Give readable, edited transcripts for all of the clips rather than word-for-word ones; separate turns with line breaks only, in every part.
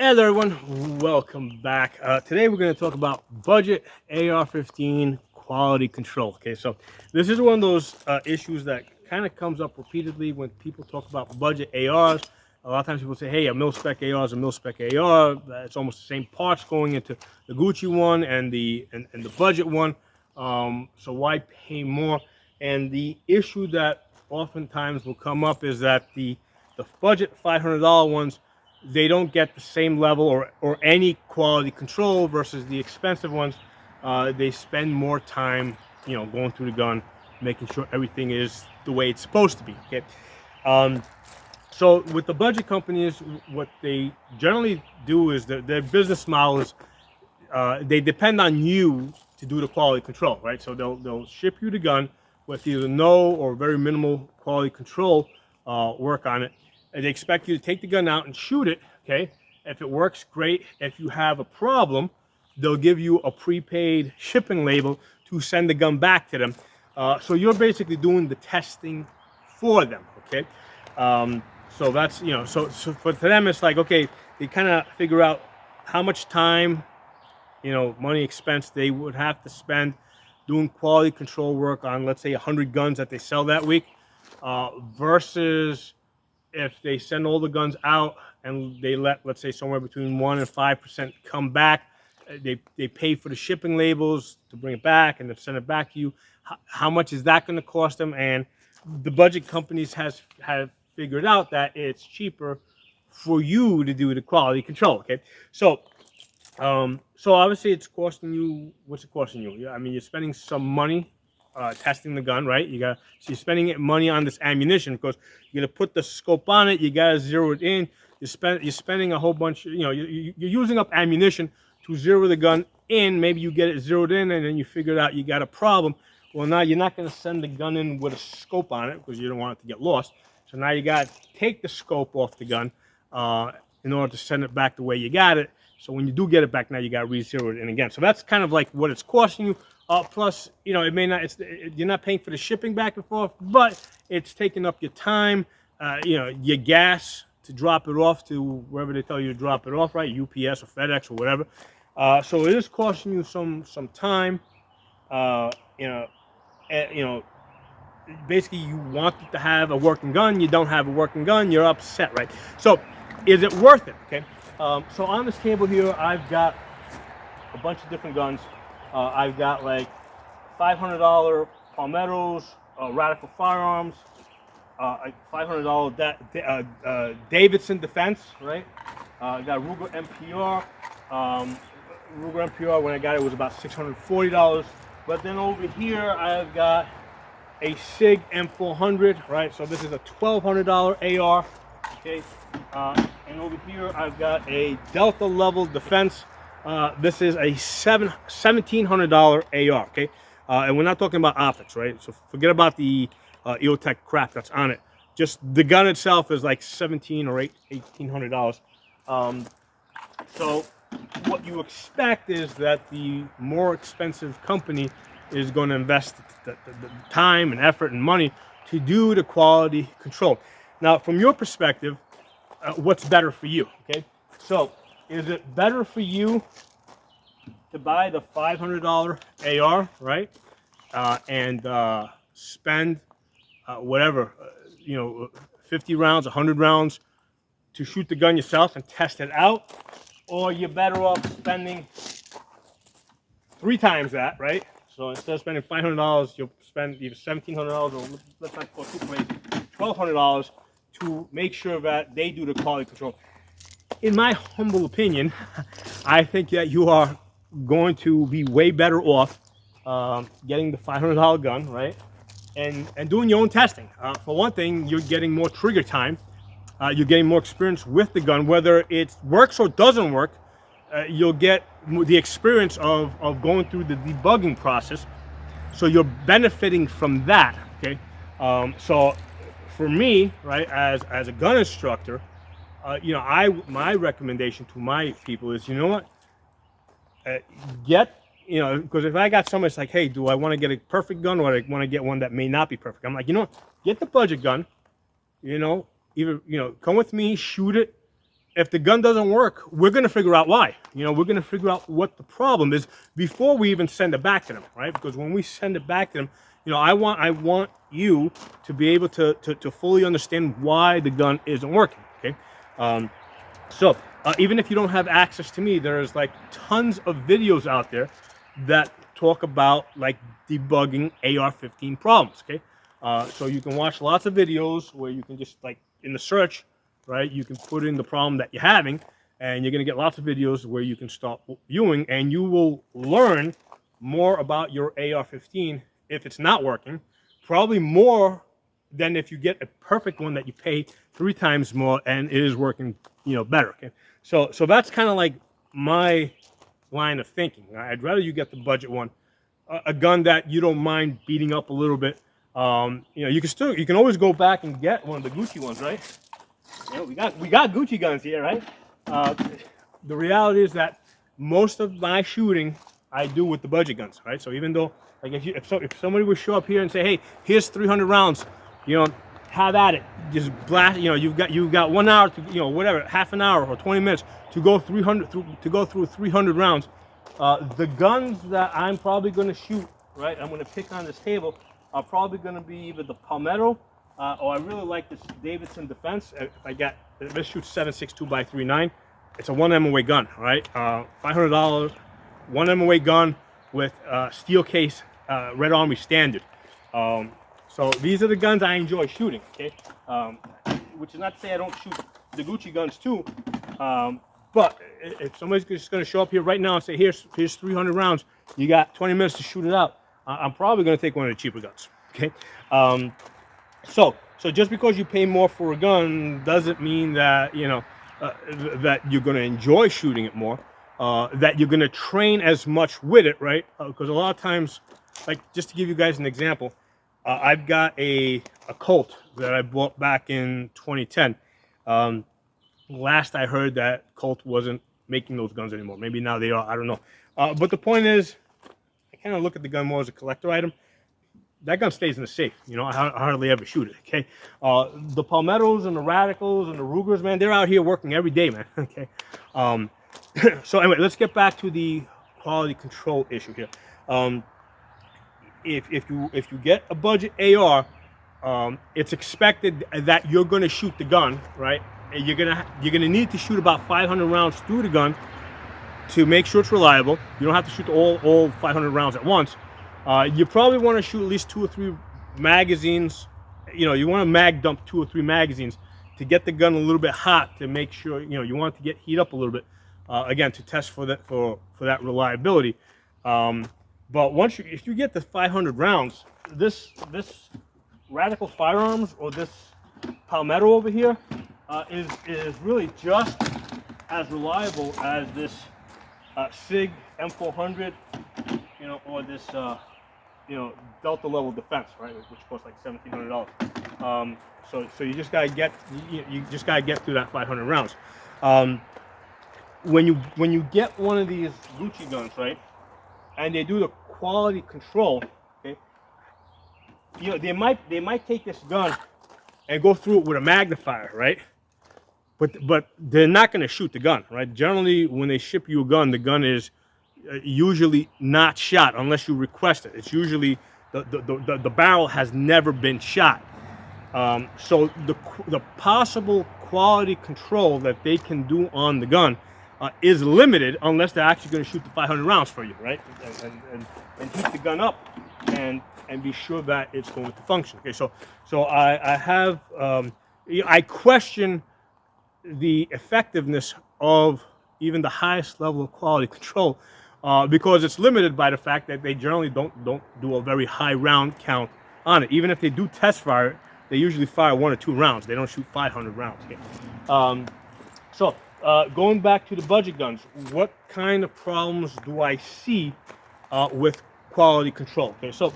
Hello everyone, welcome back. Today we're going to talk about budget AR-15 quality control. Okay, so this is one of those issues that kind of comes up repeatedly when people talk about budget ARs. A lot of times people say, hey, a mil-spec AR is a mil-spec AR. It's almost the same parts going into the Gucci one and the budget one. So why pay more? And the issue that oftentimes will come up is that the budget $500 ones, they don't get the same level or any quality control versus the expensive ones. They spend more time, going through the gun, making sure everything is the way it's supposed to be. Okay. So with the budget companies, what they generally do is their business model is they depend on you to do the quality control, right? So they'll ship you the gun with either no or very minimal quality control work on it. And they expect you to take the gun out and shoot it, okay? If it works, great. If you have a problem, they'll give you a prepaid shipping label to send the gun back to them. So you're basically doing the testing for them, okay? So that's, so for them, it's like, okay, they kind of figure out how much time, money, expense they would have to spend doing quality control work on, let's say, 100 guns that they sell that week, versus if they send all the guns out and they let, let's say, somewhere between 1% and 5% come back, they pay for the shipping labels to bring it back and then send it back to you. How much is that going to cost them? And the budget companies have figured out that it's cheaper for you to do the quality control. Okay, so obviously it's costing you. What's it costing you? I mean, you're spending some money testing the gun, right? So you're spending money on this ammunition because you're gonna put the scope on it. You gotta zero it in. You're spending a whole bunch. You're using up ammunition to zero the gun in. Maybe you get it zeroed in, and then you figure out you got a problem. Well, now you're not gonna send the gun in with a scope on it because you don't want it to get lost. So now you gotta take the scope off the gun in order to send it back the way you got it. So when you do get it back, now you got to re-zero it in again. So that's kind of like what it's costing you. Plus, it may not. You're not paying for the shipping back and forth, but it's taking up your time, your gas to drop it off to wherever they tell you to drop it off, right? UPS or FedEx or whatever. So it is costing you some time. Basically, you want to have a working gun. You don't have a working gun. You're upset, right? So, is it worth it? Okay. So on this table here, I've got a bunch of different guns. I've got like $500 Palmettos, Radical Firearms, $500 Davidson Defense, right? I got Ruger MPR. Ruger MPR, when I got it, was about $640. But then over here, I've got a SIG M400, right? So this is a $1,200 AR, okay? And over here, I've got a Delta Level Defense. This is a $1,700 AR, okay? And we're not talking about optics, right? So forget about the EOTech crap that's on it. Just the gun itself is like $1,700 or $1,800. So what you expect is that the more expensive company is going to invest the time and effort and money to do the quality control. Now, from your perspective, what's better for you? Okay, so is it better for you to buy the $500 AR, right, and spend whatever 50 rounds, 100 rounds to shoot the gun yourself and test it out, or you're better off spending 3 times that, right? So instead of spending $500, you'll spend either $1,700 or let's not go too crazy, $1,200 to make sure that they do the quality control. In my humble opinion, I think that you are going to be way better off getting the $500 gun, right? And doing your own testing. For one thing, you're getting more trigger time. You're getting more experience with the gun. Whether it works or doesn't work, you'll get the experience of going through the debugging process. So you're benefiting from that, okay? So for me, right, as a gun instructor, my recommendation to my people is, because if I got somebody that's like, hey, do I want to get a perfect gun or I want to get one that may not be perfect? I'm like, get the budget gun, either, come with me, shoot it, if the gun doesn't work, we're going to figure out why. You know, we're going to figure out what the problem is before we even send it back to them, right? Because when we send it back to them, you know, I want you to be able to fully understand why the gun isn't working. Okay, so even if you don't have access to me, there's like tons of videos out there that talk about like debugging AR-15 problems. Okay, so you can watch lots of videos where you can just like in the search, right? You can put in the problem that you're having, and you're gonna get lots of videos where you can start viewing, and you will learn more about your AR-15 if it's not working, probably more than if you get a perfect one that you pay 3 times more and it is working, you know, better. Okay, so that's kind of like my line of thinking. I'd rather you get the budget one, a gun that you don't mind beating up a little bit. You know, you can always go back and get one of the Gucci ones, right? You know, we got Gucci guns here, right? The reality is that most of my shooting I do with the budget guns, right? So even though, like, if somebody would show up here and say, "Hey, here's 300 rounds," you know, have at it, just blast. You know, you've got 1 hour to, you know, whatever, half an hour or 20 minutes to go through 300 rounds. The guns that I'm probably going to shoot, right? I'm going to pick on this table are probably going to be either the Palmetto, or I really like this Davidson Defense. This shoots 7.62 by 3.9. It's a 1 MOA gun, right? $500, 1 MOA gun with steel case, Red Army standard. So these are the guns I enjoy shooting. Okay, which is not to say I don't shoot the Gucci guns too. But if somebody's just going to show up here right now and say, here's 300 rounds, you got 20 minutes to shoot it out, I'm probably going to take one of the cheaper guns. Okay, so just because you pay more for a gun doesn't mean that, you know, that you're going to enjoy shooting it more, that you're going to train as much with it, right? Because a lot of times, like, just to give you guys an example, I've got a Colt that I bought back in 2010. Last I heard that Colt wasn't making those guns anymore. Maybe now they are, I don't know. But the point is, I kind of look at the gun more as a collector item. That gun stays in the safe. You know, I hardly ever shoot it, okay? The Palmettos and the Radicals and the Rugers, man, they're out here working every day, man, okay? So anyway, let's get back to the quality control issue here. If you get a budget AR, it's expected that you're going to shoot the gun, right? And you're gonna need to shoot about 500 rounds through the gun to make sure it's reliable. You don't have to shoot all 500 rounds at once. You probably want to shoot at least 2 or 3 magazines. You know, you want to mag dump 2 or 3 magazines to get the gun a little bit hot, to make sure, you know, you want it to get heat up a little bit, again, to test for that reliability. But if you get the 500 rounds, this Radical Firearms or this Palmetto over here is really just as reliable as this SIG M400, you know, or this you know, Delta level defense, right, which costs like $1,700. So you just gotta get through that 500 rounds. When you get one of these Gucci guns, right, and they do the quality control, okay, you know, they might take this gun and go through it with a magnifier, right? But they're not going to shoot the gun, right? Generally, when they ship you a gun, the gun is usually not shot unless you request it. It's usually the barrel has never been shot. So the possible quality control that they can do on the gun is limited unless they're actually going to shoot the 500 rounds for you, right? And heat the gun up and be sure that it's going to function. Okay, so I have I question the effectiveness of even the highest level of quality control because it's limited by the fact that they generally don't do a very high round count on it. Even if they do test fire, they usually fire 1 or 2 rounds. They don't shoot 500 rounds. Okay. Going back to the budget guns, what kind of problems do I see with quality control? Okay, so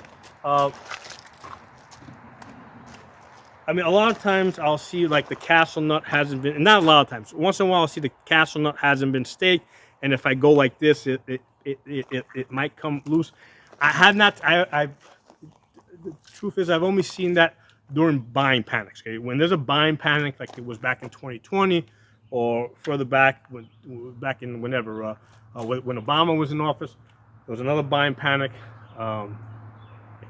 I mean, a lot of times I'll see like the castle nut hasn't been, not a lot of times, once in a while I'll see the castle nut hasn't been staked, and if I go like this, it might come loose. I have not, the truth is I've only seen that during buying panics, okay? When there's a buying panic, like it was back in 2020, or further back, back in whenever, when Obama was in office, there was another buying panic. In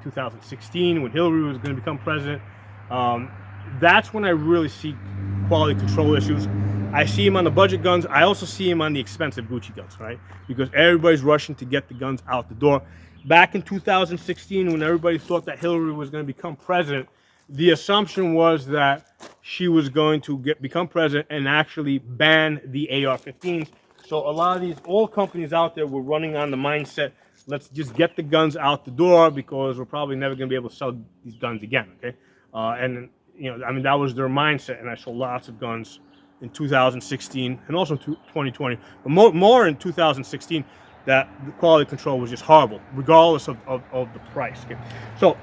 2016, when Hillary was going to become president, that's when I really see quality control issues. I see him on the budget guns. I also see him on the expensive Gucci guns, right? Because everybody's rushing to get the guns out the door. Back in 2016, when everybody thought that Hillary was going to become president, the assumption was that she was going to become president and actually ban the AR-15s. So a lot of these oil companies out there were running on the mindset, let's just get the guns out the door because we're probably never going to be able to sell these guns again, okay? And, you know, I mean, that was their mindset, and I sold lots of guns in 2016 and also in 2020, but more in 2016, that the quality control was just horrible, regardless of the price, okay? So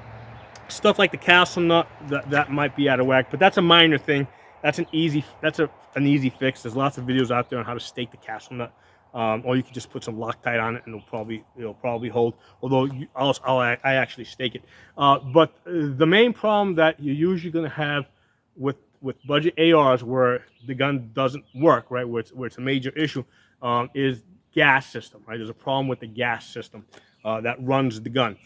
stuff like the castle nut, that might be out of whack, but that's a minor thing. That's an easy fix. There's lots of videos out there on how to stake the castle nut, or you can just put some Loctite on it and it'll probably hold. Although I actually stake it. But the main problem that you're usually going to have with budget ARs where the gun doesn't work, right, where it's a major issue, is gas system, right? There's a problem with the gas system that runs the gun.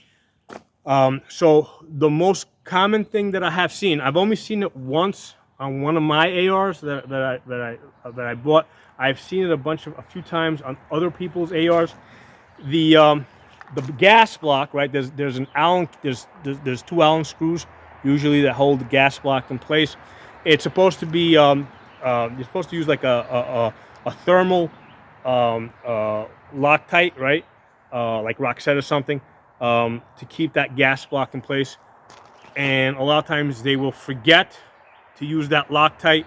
So the most common thing that I have seen, I've only seen it once on one of my ARs that I bought. I've seen it a few times on other people's ARs. The gas block, right? There's two Allen screws usually that hold the gas block in place. It's supposed to be you're supposed to use like a thermal Loctite, right? Like Roxette or something, to keep that gas block in place. And a lot of times they will forget to use that Loctite,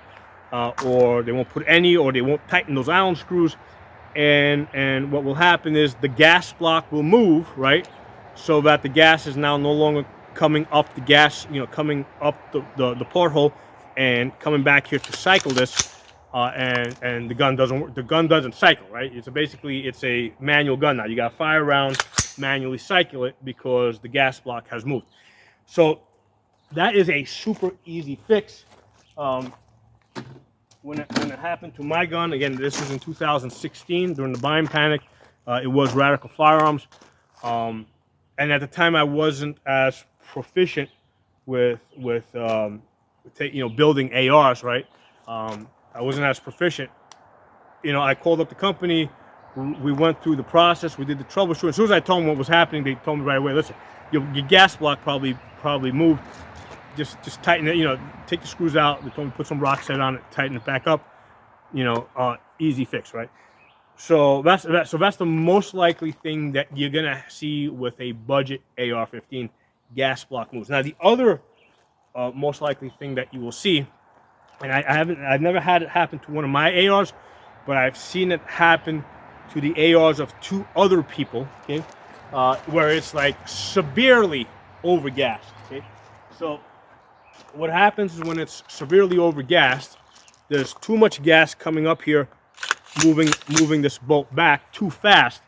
or they won't put any, or they won't tighten those Allen screws. And what will happen is the gas block will move, right? So that the gas is now no longer coming up the gas, coming up the porthole and coming back here to cycle this. And the gun doesn't work. The gun doesn't cycle, right? It's a manual gun now. You got to fire around, manually cycle it because the gas block has moved. So that is a super easy fix. When it happened to my gun, again, this was in 2016 during the buying panic. It was Radical Firearms, and at the time I wasn't as proficient with building ARs, right? I wasn't as proficient. I called up the company. We went through the process. We did the troubleshooting. As soon as I told them what was happening, they told me right away, listen, your gas block probably moved. Just tighten it, take the screws out. They told me put some Roxette on it, tighten it back up. Easy fix, right? So that's the most likely thing that you're gonna see with a budget AR-15. Gas block moves. Now the other most likely thing that you will see, and I've never had it happen to one of my ARs, but I've seen it happen to the ARs of two other people, okay, where it's like severely overgassed, okay. So what happens is when it's severely overgassed, there's too much gas coming up here, moving this bolt back too fast,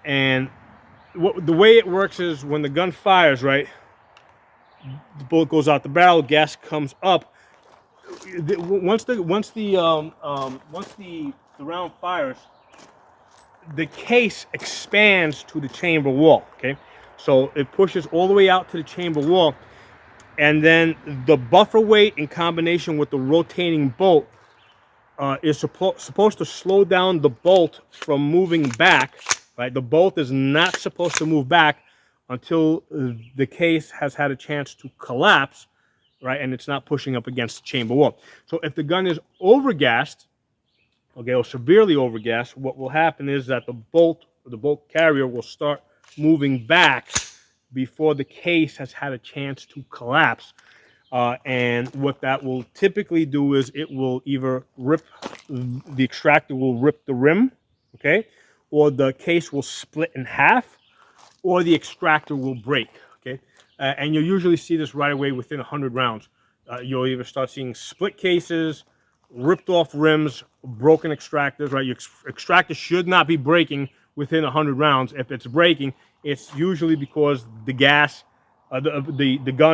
and the way it works is when the gun fires, right, the bullet goes out the barrel, gas comes up. Once the round fires, the case expands to the chamber wall, okay? So it pushes all the way out to the chamber wall, and then the buffer weight in combination with the rotating bolt is supposed to slow down the bolt from moving back, right? The bolt is not supposed to move back until the case has had a chance to collapse, right? And it's not pushing up against the chamber wall. So if the gun is overgassed, okay, or severely overgassed, what will happen is that the bolt carrier will start moving back before the case has had a chance to collapse. And what that will typically do is it will either the extractor will rip the rim, okay, or the case will split in half, or the extractor will break, okay? And you'll usually see this right away within 100 rounds. You'll either start seeing split cases, ripped off rims, broken extractors, right? Your extractor should not be breaking within 100 rounds. If it's breaking, it's usually because the gun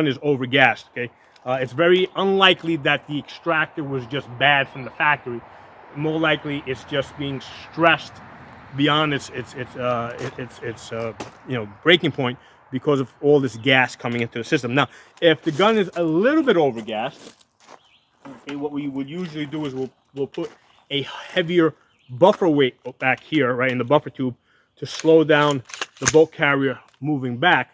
is overgassed, okay? It's very unlikely that the extractor was just bad from the factory. More likely, it's just being stressed beyond its breaking point because of all this gas coming into the system. Now, if the gun is a little bit overgassed, okay, what we would usually do is we'll put a heavier buffer weight back here, right, in the buffer tube to slow down the bolt carrier moving back.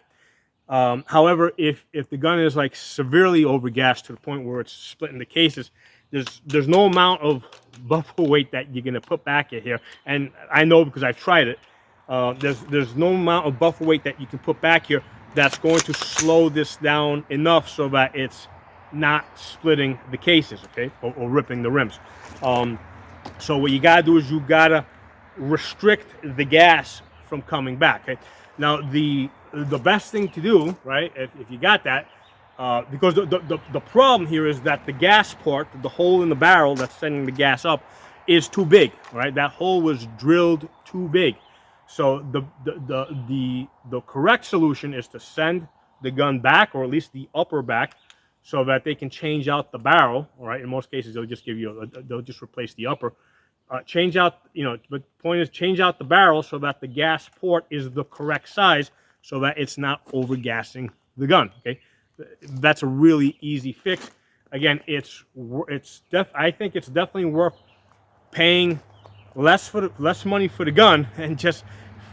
However, if the gun is like severely overgassed to the point where it's splitting the cases, there's no amount of buffer weight that you're gonna put back in here, and I know because I've tried it. There's no amount of buffer weight that you can put back here that's going to slow this down enough so that it's not splitting the cases, okay, or ripping the rims. So what you gotta do is you gotta restrict the gas from coming back. Okay? Now the best thing to do, right, if you got that, because the problem here is that the gas port, the hole in the barrel that's sending the gas up, is too big, right? That hole was drilled too big. So the correct solution is to send the gun back, or at least the upper back, so that they can change out the barrel. All right, in most cases they'll just give you they'll just replace the upper. Change out, but the point is change out the barrel so that the gas port is the correct size, so that it's not overgassing the gun. Okay, that's a really easy fix. Again, I think it's definitely worth paying less money for the gun and just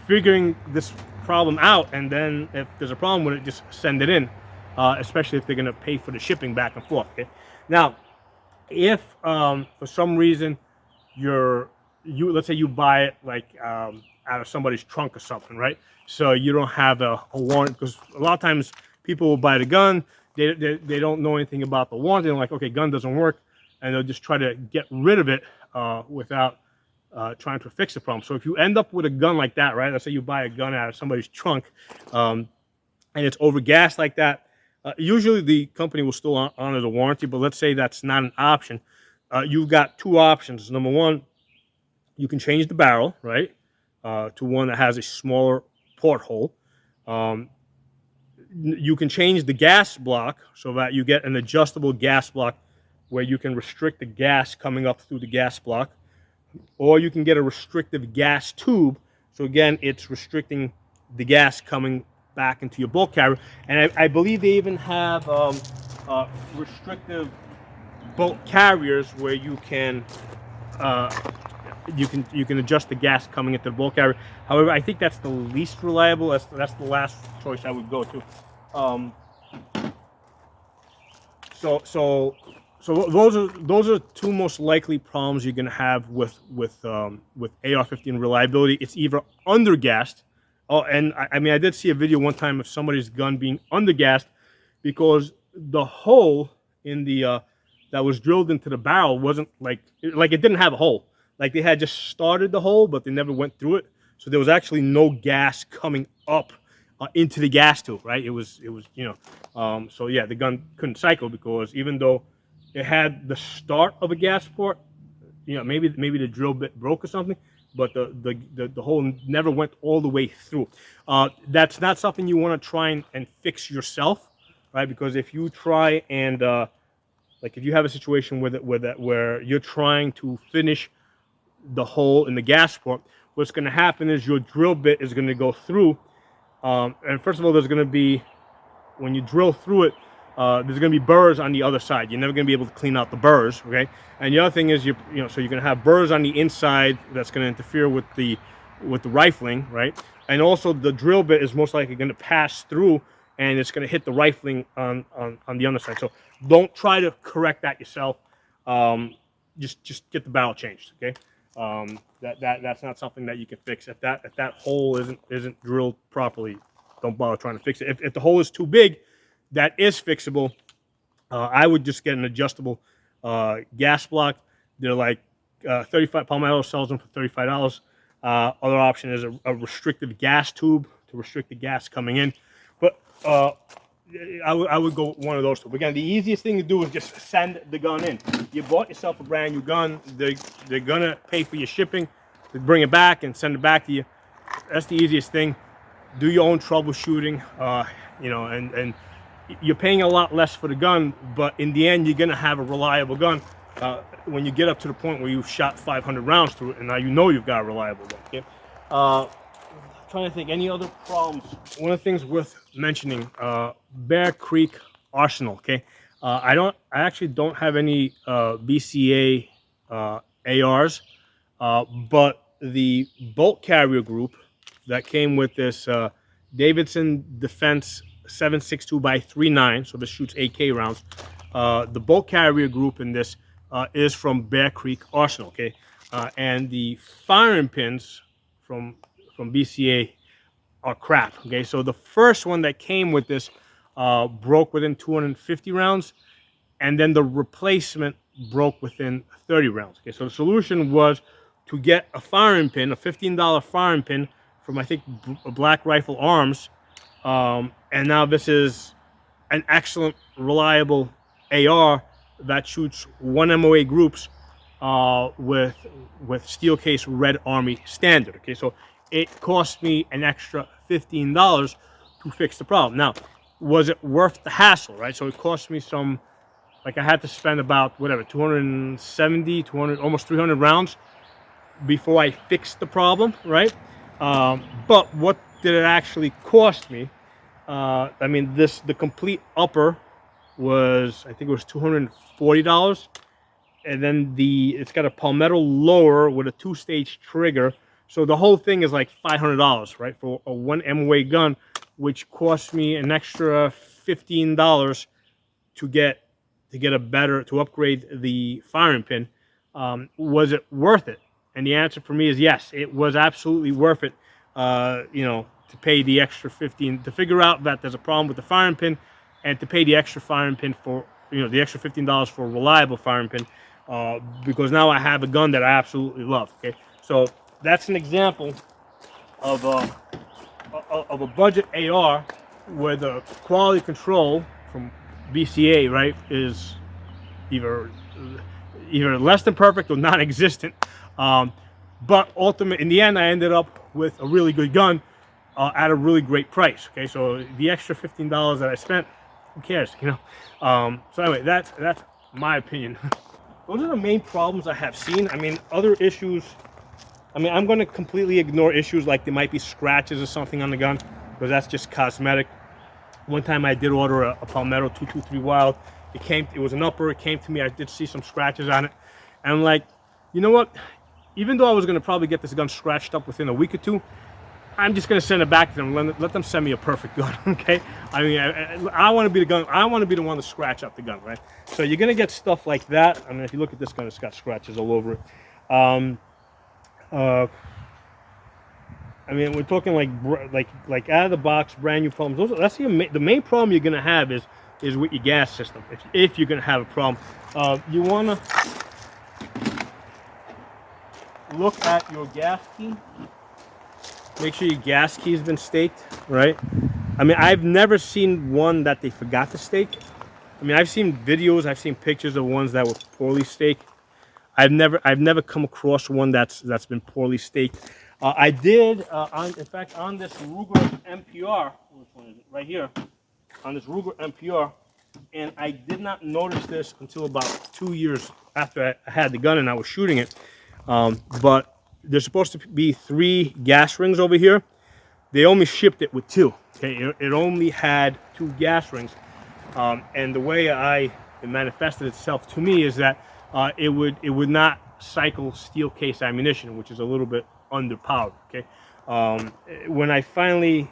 figuring this problem out. And then if there's a problem with it, just send it in. Especially if they're going to pay for the shipping back and forth. Okay? Now, if for some reason let's say you buy it like out of somebody's trunk or something, right? So you don't have a warranty, because a lot of times people will buy the gun, they don't know anything about the warranty. They're like, okay, gun doesn't work, and they'll just try to get rid of it without trying to fix the problem. So if you end up with a gun like that, right? Let's say you buy a gun out of somebody's trunk, and it's overgassed like that. Usually the company will still honor the warranty, but let's say that's not an option. You've got two options. Number one, you can change the barrel, right, to one that has a smaller porthole. You can change the gas block so that you get an adjustable gas block where you can restrict the gas coming up through the gas block. Or you can get a restrictive gas tube. So again, it's restricting the gas coming back into your bolt carrier. And I believe they even have restrictive bolt carriers where you can adjust the gas coming into the bolt carrier. However, I think that's the least reliable. That's the last choice I would go to. So those are two most likely problems you're going to have with AR-15 reliability. It's either undergassed. Oh, and I mean, I did see a video one time of somebody's gun being undergassed because the hole in the that was drilled into the barrel wasn't like it didn't have a hole. Like they had just started the hole, but they never went through it. So there was actually no gas coming up into the gas tube, right? It was so yeah, the gun couldn't cycle because even though it had the start of a gas port, maybe the drill bit broke or something, but the hole never went all the way through. That's not something you want to try and fix yourself, right? Because if you try and like if you have a situation where you're trying to finish the hole in the gas port, what's going to happen is your drill bit is going to go through, and first of all, there's going to be, when you drill through it, there's going to be burrs on the other side. You're never going to be able to clean out the burrs, okay? And the other thing is, so you're going to have burrs on the inside that's going to interfere with the rifling, right? And also the drill bit is most likely going to pass through, and it's going to hit the rifling on the underside. So don't try to correct that yourself. Just get the barrel changed, okay? That's not something that you can fix. If that hole isn't drilled properly, don't bother trying to fix it. If the hole is too big, that is fixable. I would just get an adjustable gas block. They're like 35. Palmetto sells them for $35. Other option is a restrictive gas tube to restrict the gas coming in. But I would go with one of those two. Again, the easiest thing to do is just send the gun in. You bought yourself a brand new gun. They're gonna pay for your shipping to bring it back and send it back to you. That's the easiest thing. Do your own troubleshooting. And you're paying a lot less for the gun, but in the end, you're gonna have a reliable gun when you get up to the point where you've shot 500 rounds through it, and now you know you've got a reliable gun. Okay? Trying to think any other problems. One of the things worth mentioning, Bear Creek Arsenal. Okay, I actually don't have any BCA ARs, but the bolt carrier group that came with this Davidson Defense 7.62x3.9, so this shoots AK rounds. The bolt carrier group in this is from Bear Creek Arsenal. Okay, and the firing pins from BCA are crap. Okay, so the first one that came with this broke within 250 rounds, and then the replacement broke within 30 rounds. Okay, so the solution was to get a firing pin, a $15 firing pin from, I think, Black Rifle Arms, and now this is an excellent, reliable AR that shoots 1 MOA groups with steel case Red Army standard. Okay, so it cost me an extra $15 to fix the problem. Now, was it worth the hassle, right? So it cost me some, like I had to spend about, whatever, 270, 200, almost 300 rounds before I fixed the problem, right? But what did it actually cost me? I mean, the complete upper was, I think it was $240. And then it's got a palmetto lower with a 2-stage trigger. So the whole thing is like $500, right, for a 1 MOA gun, which cost me an extra $15 to upgrade the firing pin. Was it worth it? And the answer for me is yes. It was absolutely worth it. To pay the extra $15 to figure out that there's a problem with the firing pin, and to pay the extra firing pin for the extra $15 for a reliable firing pin, because now I have a gun that I absolutely love. Okay, so that's an example of a budget AR where the quality control from BCA, right, is either less than perfect or non-existent. But ultimately, in the end, I ended up with a really good gun at a really great price. Okay, so the extra $15 that I spent, who cares, So anyway, that's my opinion. Those are the main problems I have seen. I mean, other issues. I mean, I'm going to completely ignore issues like there might be scratches or something on the gun, because that's just cosmetic. One time I did order a Palmetto 223 Wild. It was an upper. It came to me. I did see some scratches on it, and I'm like, you know what? Even though I was going to probably get this gun scratched up within a week or two, I'm just going to send it back to them. Let them send me a perfect gun. Okay? I mean, I want to be the gun. I want to be the one to scratch up the gun, right? So you're going to get stuff like that. I mean, if you look at this gun, it's got scratches all over it. I mean, we're talking like out of the box, brand new problems. That's the main problem you're gonna have is with your gas system. If you're gonna have a problem, you wanna look at your gas key. Make sure your gas key has been staked, right? I mean, I've never seen one that they forgot to stake. I mean, I've seen videos, I've seen pictures of ones that were poorly staked. I've never come across one that's been poorly staked. I did, in fact, on this Ruger MPR, which one is it? Right here, on this Ruger MPR, and I did not notice this until about 2 years after I had the gun and I was shooting it. But there's supposed to be 3 gas rings over here. They only shipped it with 2. Okay, it only had 2 gas rings, and the way it manifested itself to me is that it would not cycle steel case ammunition, which is a little bit underpowered. Okay, when I finally,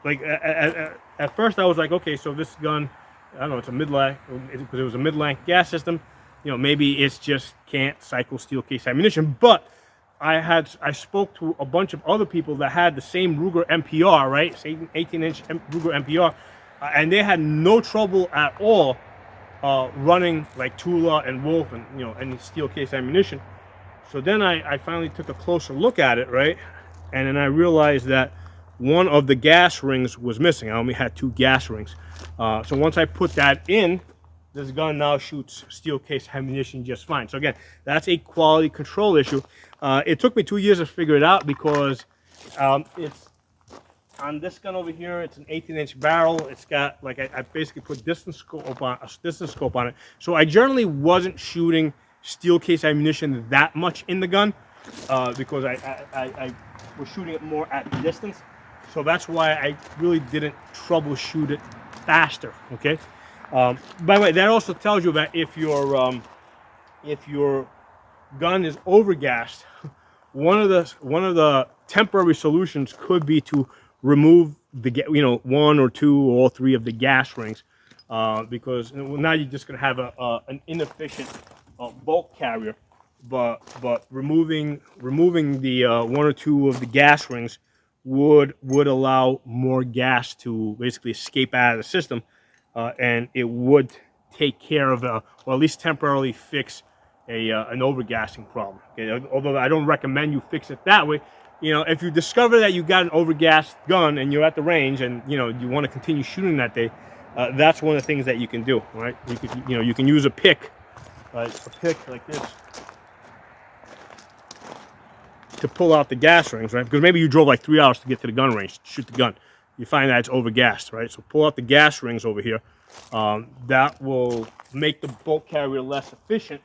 like, at first I was like, okay, so this gun, I don't know, it's a mid-length, because it was a mid-length gas system, maybe it's just can't cycle steel case ammunition. But I spoke to a bunch of other people that had the same Ruger MPR, right, same 18-inch Ruger MPR, and they had no trouble at all running like Tula and Wolf and any steel case ammunition. So then I finally took a closer look at it, right, and then I realized that one of the gas rings was missing. I only had 2 gas rings. So once I put that in, this gun now shoots steel case ammunition just fine. So again, that's a quality control issue. It took me 2 years to figure it out because on this gun over here, it's an 18-inch barrel. It's got like I basically put distance scope on it. So I generally wasn't shooting steel case ammunition that much in the gun because I was shooting it more at distance. So that's why I really didn't troubleshoot it faster. Okay. By the way, that also tells you that if your gun is overgassed, one of the temporary solutions could be to remove the one or two or all three of the gas rings, because now you're just going to have an inefficient bulk carrier. But removing the one or two of the gas rings would allow more gas to basically escape out of the system, and it would take care of or at least temporarily fix an overgassing problem. Okay? Although I don't recommend you fix it that way. If you discover that you got an overgassed gun and you're at the range and you want to continue shooting that day, that's one of the things that you can do. Right? You can use a pick, right? A pick like this to pull out the gas rings, right? Because maybe you drove like 3 hours to get to the gun range to shoot the gun. You find that it's overgassed, right? So pull out the gas rings over here. That will make the bulk carrier less efficient,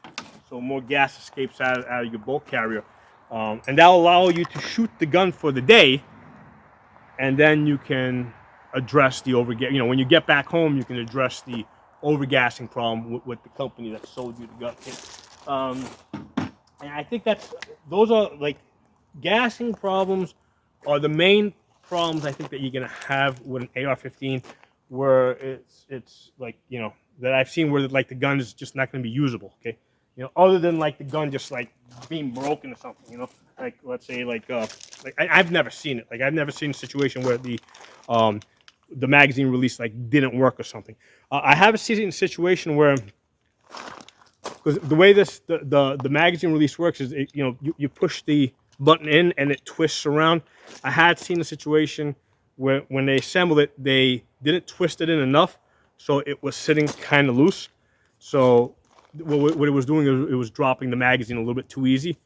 so more gas escapes out of your bulk carrier, and that will allow you to shoot the gun for the day, and then you can address the overgas. When you get back home, you can address the overgassing problem with the company that sold you the gun. And I think those are like gassing problems are the main problems I think that you're gonna have with an AR-15, where it's like that I've seen where like the gun is just not gonna be usable. Okay, other than like the gun just like being broken or something. Like let's say like I've never seen it. Like I've never seen a situation where the magazine release like didn't work or something. I have seen a situation where, because the way the magazine release works is you push the button in and it twists around. I had seen a situation where when they assembled it, they didn't twist it in enough, so it was sitting kind of loose. So what it was doing is it was dropping the magazine a little bit too easy.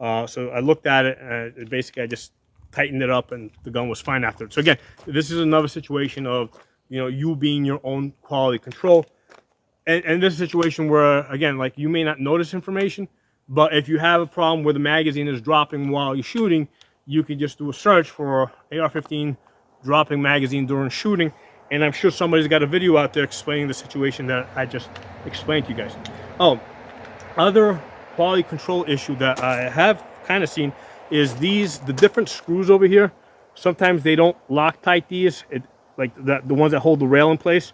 So I looked at it and basically I just tightened it up and the gun was fine after it. So again, this is another situation of you being your own quality control. And this is a situation where, again, like you may not notice information, but if you have a problem where the magazine is dropping while you're shooting, you can just do a search for AR-15 dropping magazine during shooting, and I'm sure somebody's got a video out there explaining the situation that I just explained to you guys. Oh, other quality control issue that I have kind of seen is the different screws over here. Sometimes they don't Loctite these, like the ones that hold the rail in place.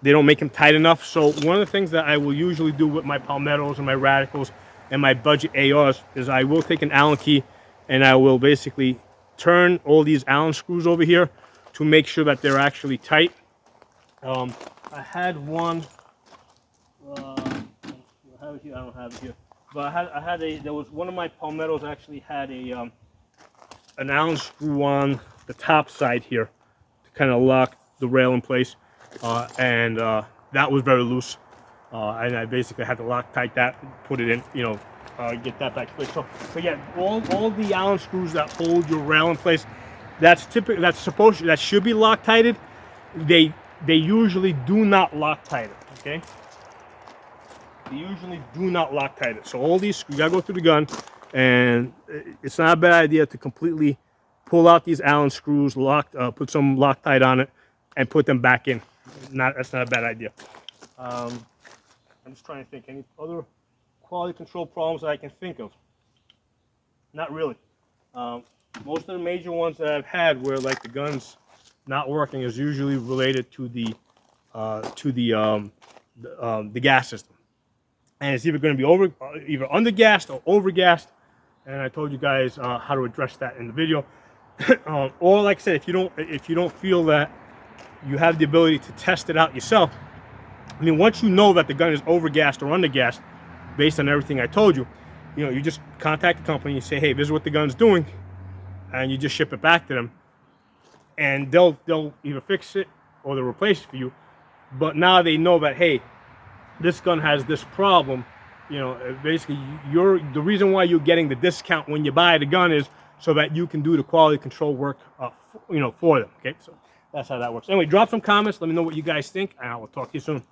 They don't make them tight enough. So one of the things that I will usually do with my Palmettos and my Radicals and my budget ARs is I will take an Allen key and I will basically turn all these Allen screws over here to make sure that they're actually tight. I had one. I don't have it here, but there was one of my Palmettos actually had an Allen screw on the top side here to kind of lock the rail in place. And that was very loose, and I basically had to Loctite that, put it in, get that back in place. So yeah, all the Allen screws that hold your rail in place, that should be Loctited. They usually do not Loctite it. Okay, they usually do not Loctite it. So all these, you gotta go through the gun, and it's not a bad idea to completely pull out these Allen screws, put some Loctite on it, and put them back in. That's not a bad idea. I'm just trying to think any other quality control problems that I can think of. Not really. Most of the major ones that I've had where like the gun's not working is usually related to the gas system, and it's either going to be either undergassed or overgassed. And I told you guys how to address that in the video. Or like I said, if you don't feel that you have the ability to test it out yourself, I mean, once you know that the gun is overgassed or undergassed, based on everything I told you, you just contact the company and say, hey, this is what the gun's doing, and you just ship it back to them, and they'll either fix it or they'll replace it for you. But now they know that, hey, this gun has this problem. Basically, the reason why you're getting the discount when you buy the gun is so that you can do the quality control work for them. Okay, so that's how that works. Anyway, drop some comments. Let me know what you guys think, and I will talk to you soon.